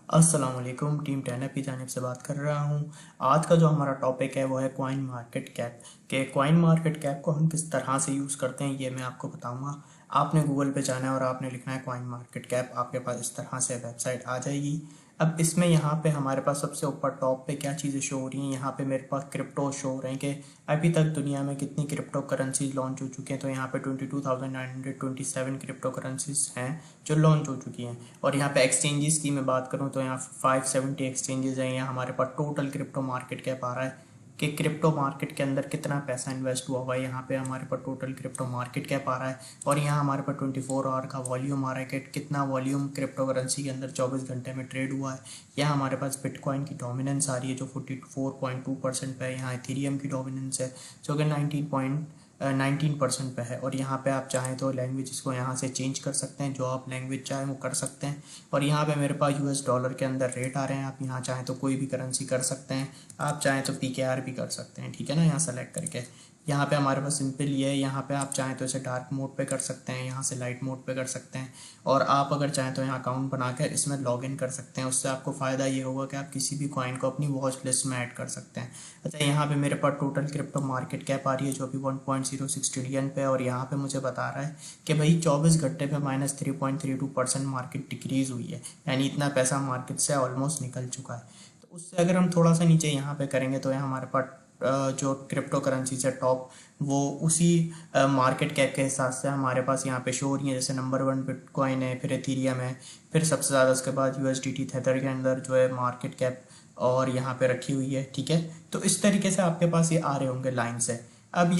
अस्सलाम वालेकुम। टीम 10 की जानिब से बात कर रहा हूँ। आज का जो हमारा टॉपिक है वो है कॉइन मार्केट कैप। के कॉइन मार्केट कैप को हम किस तरह से यूज़ करते हैं ये मैं आपको बताऊंगा। आपने गूगल पे जाना है और आपने लिखना है कॉइन मार्केट कैप, आपके पास इस तरह से वेबसाइट आ जाएगी। अब इसमें यहाँ पे हमारे पास सबसे ऊपर टॉप पे क्या चीज़ें शो हो रही हैं, यहाँ पे मेरे पास क्रिप्टो शो हो रहे हैं कि अभी तक दुनिया में कितनी क्रिप्टो करेंसीज लॉन्च हो चुके हैं। तो यहाँ पे 22,927 क्रिप्टो करेंसीज हैं जो लॉन्च हो चुकी हैं। और यहाँ पे एक्सचेंजेस की मैं बात करूँ तो यहाँ 570 एक्सचेंजेस हैं। यहाँ हमारे पास टोटल क्रिप्टो मार्केट कैप आ रहा है कि क्रिप्टो मार्केट के अंदर कितना पैसा इन्वेस्ट हुआ हुआ है। यहाँ पे हमारे पास टोटल क्रिप्टो मार्केट कैप आ रहा है और यहाँ हमारे पास 24 आवर का वॉल्यूम आ रहा है कि कितना वॉल्यूम क्रिप्टो करेंसी के अंदर 24 घंटे में ट्रेड हुआ है। यहाँ हमारे पास बिटकॉइन की डोमिनेंस आ रही है जो 44.2% पे है। यहाँ इथेरियम की डोमिनेंस है जो कि 19% पे है। और यहाँ पे आप चाहें तो लैंग्वेज इसको यहाँ से चेंज कर सकते हैं, जो आप लैंग्वेज चाहें वो कर सकते हैं। और यहाँ पे मेरे पास यूएस डॉलर के अंदर रेट आ रहे हैं। आप यहाँ चाहें तो कोई भी करेंसी कर सकते हैं, आप चाहें तो पीकेआर भी कर सकते हैं, ठीक है ना। यहाँ सेलेक्ट करके यहाँ पे हमारे पास सिंपल ये है। यहाँ पे आप चाहें तो इसे डार्क मोड पे कर सकते हैं, यहाँ से लाइट मोड पे कर सकते हैं। और आप अगर चाहें तो यहाँ अकाउंट बनाकर इसमें लॉग इन कर सकते हैं। उससे आपको फ़ायदा ये होगा कि आप किसी भी कॉइन को अपनी वॉच लिस्ट में ऐड कर सकते हैं। अच्छा, यहाँ पे मेरे पास टोटल क्रिप्टो मार्केट कैप आ रही है जो अभी 1.06 ट्रिलियन पे है। और यहाँ पे मुझे बता रहा है कि भाई 24 घंटे पे -3.32% मार्केट डिक्रीज हुई है, यानी इतना पैसा मार्केट से ऑलमोस्ट निकल चुका है। तो उससे अगर हम थोड़ा सा नीचे यहाँ पे करेंगे तो यहाँ हमारे पास जो क्रिप्टो करेंसी से टॉप वो उसी मार्केट कैप के हिसाब से हमारे पास यहाँ पे शो हो रही है। जैसे नंबर 1 बिटकॉइन है, फिर एथीरियम है, फिर सबसे ज़्यादा उसके बाद यूएसडीटी थेथर के अंदर जो है मार्केट कैप और यहाँ पे रखी हुई है, ठीक है। तो इस तरीके से आपके पास ये आ रहे होंगे लाइन से। अब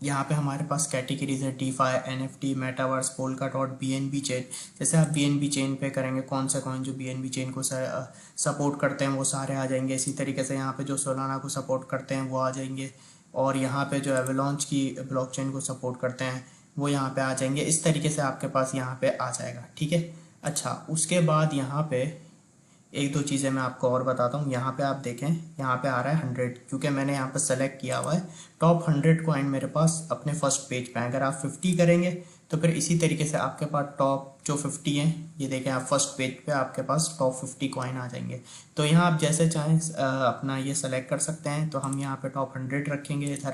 यहाँ पे हमारे पास कैटेगरीज है DeFi, NFT, metaverse, polka dot, BNB chain. जैसे आप बीएनबी चेन पे करेंगे कौन सा कॉइन जो बीएनबी चेन को सपोर्ट करते हैं वो सारे आ जाएंगे। इसी तरीके से यहाँ पे जो सोलाना को सपोर्ट करते हैं वो आ जाएंगे। और यहाँ पे जो एवलॉन्च की ब्लॉकचेन को सपोर्ट करते हैं वो यहाँ पे आ जाएंगे। इस तरीके से आपके पास यहाँ पे आ जाएगा, ठीक है। अच्छा, उसके बाद यहाँ पे एक दो चीज़ें मैं आपको और बताता हूँ। यहाँ पे आप देखें, यहाँ पे आ रहा है 100, क्योंकि मैंने यहाँ पे सेलेक्ट किया हुआ है टॉप 100 कॉइन मेरे पास अपने फर्स्ट पेज पे। अगर आप 50 करेंगे तो फिर इसी तरीके से आपके पास टॉप जो 50 हैं, ये देखें आप फर्स्ट पेज पे आपके पास टॉप 50 कॉइन आ जाएंगे। तो यहाँ आप जैसे चाहें अपना ये सेलेक्ट कर सकते हैं। तो हम यहाँ पे टॉप 100 रखेंगे इधर।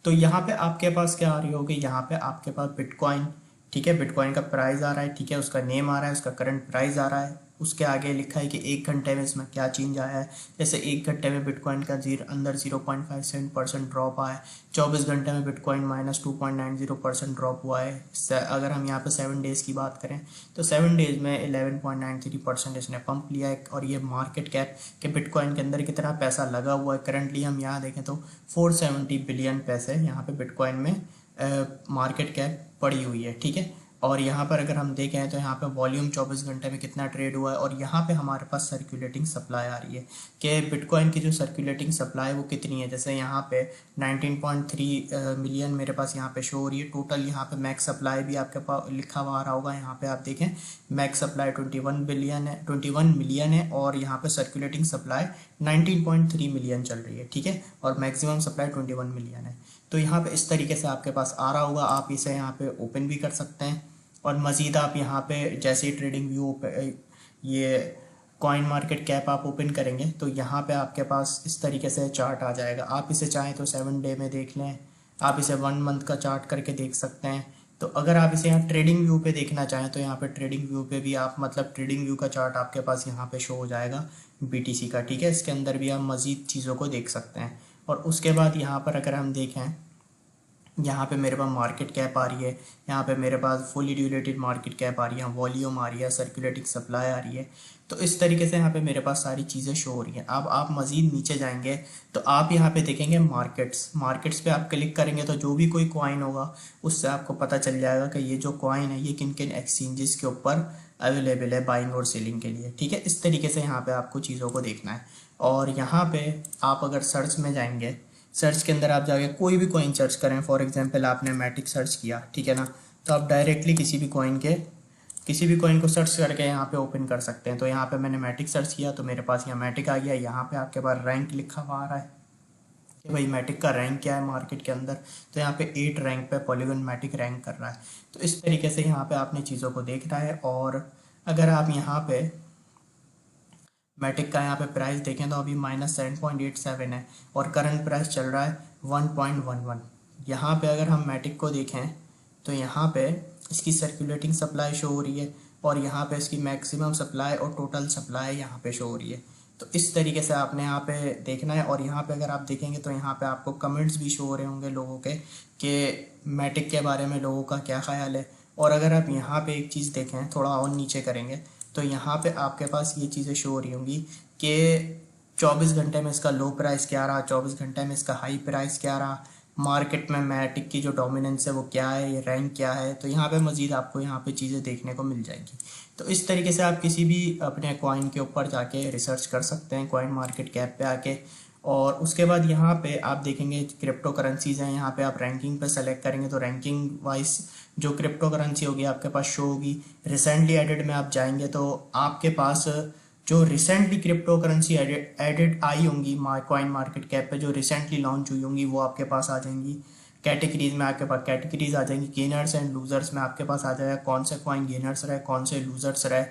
तो यहाँ पे आपके पास क्या आ रही होगी, यहाँ पे आपके पास बिटकॉइन, ठीक है। बिटकॉइन का प्राइस आ रहा है, ठीक है, उसका नेम आ रहा है, उसका करंट प्राइस आ रहा है। उसके आगे लिखा है कि एक घंटे में इसमें क्या चेंज आया है। जैसे एक घंटे में बिटकॉइन का अंदर 0.57% ड्रॉप आया है। 24 घंटे में बिटकॉइन -2.90% ड्रॉप हुआ है। अगर हम यहाँ पे 7 डेज़ की बात करें तो 7 डेज़ में 11.93% इसने पंप लिया है। और ये मार्केट कैप के बिटकॉइन के अंदर कितना पैसा लगा हुआ है करंटली हम यहाँ देखें तो 470 बिलियन पैसे यहाँ पे बिटकॉइन में मार्केट कैप पड़ी हुई है, ठीक है। और यहाँ पर अगर हम देखें तो यहाँ पे वॉल्यूम 24 घंटे में कितना ट्रेड हुआ है। और यहाँ पे हमारे पास सर्कुलेटिंग सप्लाई आ रही है कि बिटकॉइन की जो सर्कुलेटिंग सप्लाई वो कितनी है। जैसे यहाँ पे 19.3 मिलियन मेरे पास यहाँ पे शो हो रही है टोटल। यहाँ पे मैक्स सप्लाई भी आपके पास लिखा हुआ आ रहा होगा। यहाँ पे आप देखें मैक्स सप्लाई 21 मिलियन है और यहाँ पे सर्कुलेटिंग सप्लाई 19.3 मिलियन चल रही है, ठीक है। और मैक्सिमम सप्लाई 21 मिलियन है। तो यहाँ पे इस तरीके से आपके पास आ रहा होगा। आप इसे यहाँ पे ओपन भी कर सकते हैं। और मज़ीद आप यहाँ पे जैसे ही ट्रेडिंग व्यू पे ये कॉइन मार्केट कैप आप ओपन करेंगे तो यहाँ पे आपके पास इस तरीके से चार्ट आ जाएगा। आप इसे चाहें तो 7 डे में देख लें, आप इसे 1 मंथ का चार्ट करके देख सकते हैं। तो अगर आप इसे यहाँ ट्रेडिंग व्यू पे देखना चाहें तो यहाँ पे ट्रेडिंग व्यू पे भी आप मतलब ट्रेडिंग व्यू का चार्ट आपके पास यहाँ पे शो हो जाएगा बीटीसी का, ठीक है। इसके अंदर भी आप मज़ीद चीज़ों को देख सकते हैं। और उसके बाद यहाँ पर अगर हम देखें, यहाँ पे मेरे पास मार्केट कैप आ रही है, यहाँ पे मेरे पास फुली ड्यूरेटेड मार्केट कैप आ रही है, वॉल्यूम आ रही है, सर्कुलेटिंग सप्लाई आ रही है। तो इस तरीके से यहाँ पे मेरे पास सारी चीज़ें शो हो रही हैं। अब आप मज़ीद नीचे जाएंगे तो आप यहाँ पे देखेंगे मार्केट्स पे आप क्लिक करेंगे तो जो भी कोई कॉइन होगा उससे आपको पता चल जाएगा कि ये जो कॉइन है ये किन किन एक्सचेंजेस के ऊपर अवेलेबल है बाइंग और सेलिंग के लिए, ठीक है। इस तरीके से यहाँ पे आपको चीज़ों को देखना है। और यहाँ पे आप अगर सर्च में जाएंगे, सर्च के अंदर आप जाके कोई भी कॉइन सर्च करें, फॉर एग्जांपल आपने मैटिक सर्च किया, ठीक है ना। तो आप डायरेक्टली किसी भी कॉइन को सर्च करके यहाँ पे ओपन कर सकते हैं। तो यहाँ पे मैंने मैटिक सर्च किया तो मेरे पास यहाँ मैटिक आ गया। यहाँ पे आपके पास रैंक लिखा हुआ आ रहा है कि भाई मैटिक का रैंक क्या है मार्केट के अंदर। तो यहाँ पे 8 रैंक पे पॉलीगन मैटिक रैंक कर रहा है। तो इस तरीके से यहाँ पे आपने चीज़ों को देखना है। और अगर आप यहाँ पे मैटिक का यहाँ पे प्राइस देखें तो अभी -7.87 है और करंट प्राइस चल रहा है 1.11। यहाँ पे अगर हम मैटिक को देखें तो यहाँ पे इसकी सर्कुलेटिंग सप्लाई शो हो रही है और यहाँ पे इसकी मैक्सिमम सप्लाई और टोटल सप्लाई यहाँ पे शो हो रही है। तो इस तरीके से आपने यहाँ पे देखना है। और यहाँ पे अगर आप देखेंगे तो यहाँ पे आपको कमेंट्स भी शो हो रहे होंगे लोगों के कि मैटिक के बारे में लोगों का क्या ख्याल है। और अगर आप यहाँ पे एक चीज़ देखें, थोड़ा और नीचे करेंगे तो यहाँ पे आपके पास ये चीज़ें शो हो रही होंगी कि 24 घंटे में इसका लो प्राइस क्या रहा, 24 घंटे में इसका हाई प्राइस क्या रहा, मार्केट में मैटिक की जो डोमिनेंस है वो क्या है, ये रैंक क्या है। तो यहाँ पे मज़ीद आपको यहाँ पे चीज़ें देखने को मिल जाएंगी। तो इस तरीके से आप किसी भी अपने कॉइन के ऊपर जाके रिसर्च कर सकते हैं, कॉइन मार्केट कैप पे आके। और उसके बाद यहाँ पे आप देखेंगे क्रिप्टो करेंसीज हैं, यहाँ पे आप रैंकिंग पे सेलेक्ट करेंगे तो रैंकिंग वाइज जो क्रिप्टो करेंसी होगी आपके पास शो होगी। रिसेंटली एडेड में आप जाएंगे तो आपके पास जो रिसेंटली क्रिप्टो करेंसी एडेड आई होंगी कॉइन मार्केट कैप पे, जो रिसेंटली लॉन्च हुई होंगी वो आपके पास आ जाएंगी। कैटेगरीज में आपके पास कैटेगरीज आ जाएंगी, गेनर्स एंड लूजर्स में आपके पास आ जाएगा कौन से कॉइन गेनर्स रहे, कौन से लूजर्स रहे।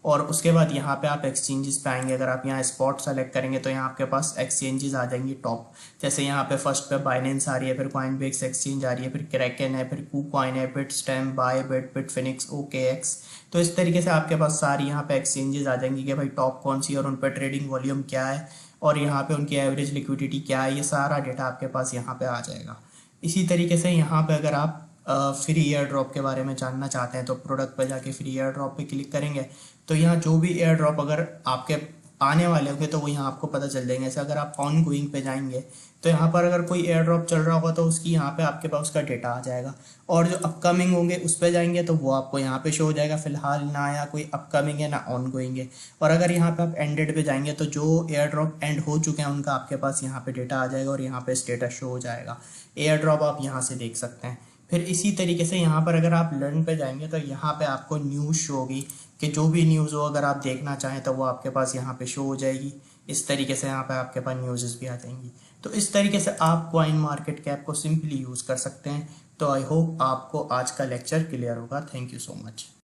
और उसके बाद यहाँ पे आप एक्सचेंजेस पे आएंगे। अगर आप यहाँ स्पॉट सेलेक्ट करेंगे तो यहाँ आपके पास एक्सचेंजेस आ जाएंगी टॉप। जैसे यहाँ पे फर्स्ट पे बाइनेंस आ रही है, फिर कॉइनबेक्स एक्सचेंज आ रही है, फिर क्रैकन है, फिर कूकॉइन है, बिटस्टैम्प, बायबिट, बिटफिनिक्स, ओकेएक्स। तो इस तरीके से आपके पास सारी यहाँ पे एक्सचेंजेस आ जाएंगी कि भाई टॉप कौन सी और उन पर ट्रेडिंग वॉल्यूम क्या है और यहाँ पे उनकी एवरेज लिक्विडिटी क्या है। ये सारा डेटा आपके पास यहाँ पे आ जाएगा। इसी तरीके से यहाँ पे अगर आप फ्री एयर ड्रॉप के बारे में जानना चाहते हैं तो प्रोडक्ट पे जाके फ्री एयर ड्रॉप पे क्लिक करेंगे तो यहाँ जो भी एयर ड्रॉप अगर आपके आने वाले होंगे तो वो यहाँ आपको पता चल जाएंगे। ऐसे अगर आप ऑन गोइंग पे जाएंगे तो यहाँ पर अगर कोई एयर ड्रॉप चल रहा होगा तो उसकी यहाँ पे आपके पास उसका डेटा आ जाएगा। और जो अपकमिंग होंगे उस पर जाएंगे तो वो आपको यहाँ पे शो हो जाएगा। फिलहाल ना या कोई अपकमिंग है ना ऑन गोइंग है। और अगर यहाँ पे आप एंडेड पे जाएंगे तो जो एयर ड्रॉप एंड हो चुके हैं उनका आपके पास यहाँ पे डेटा आ जाएगा और यहाँ पे स्टेटस शो हो जाएगा। एयर ड्रॉप आप यहाँ से देख सकते हैं। फिर इसी तरीके से यहाँ पर अगर आप लर्न पे जाएंगे तो यहाँ पे आपको न्यूज़ शो होगी कि जो भी न्यूज़ हो अगर आप देखना चाहें तो वो आपके पास यहाँ पे शो हो जाएगी। इस तरीके से यहाँ पे आपके पास न्यूज़ भी आ जाएंगी। तो इस तरीके से आप कॉइन मार्केट कैप को सिंपली यूज़ कर सकते हैं। तो आई होप आपको आज का लेक्चर क्लियर होगा। Thank you so much.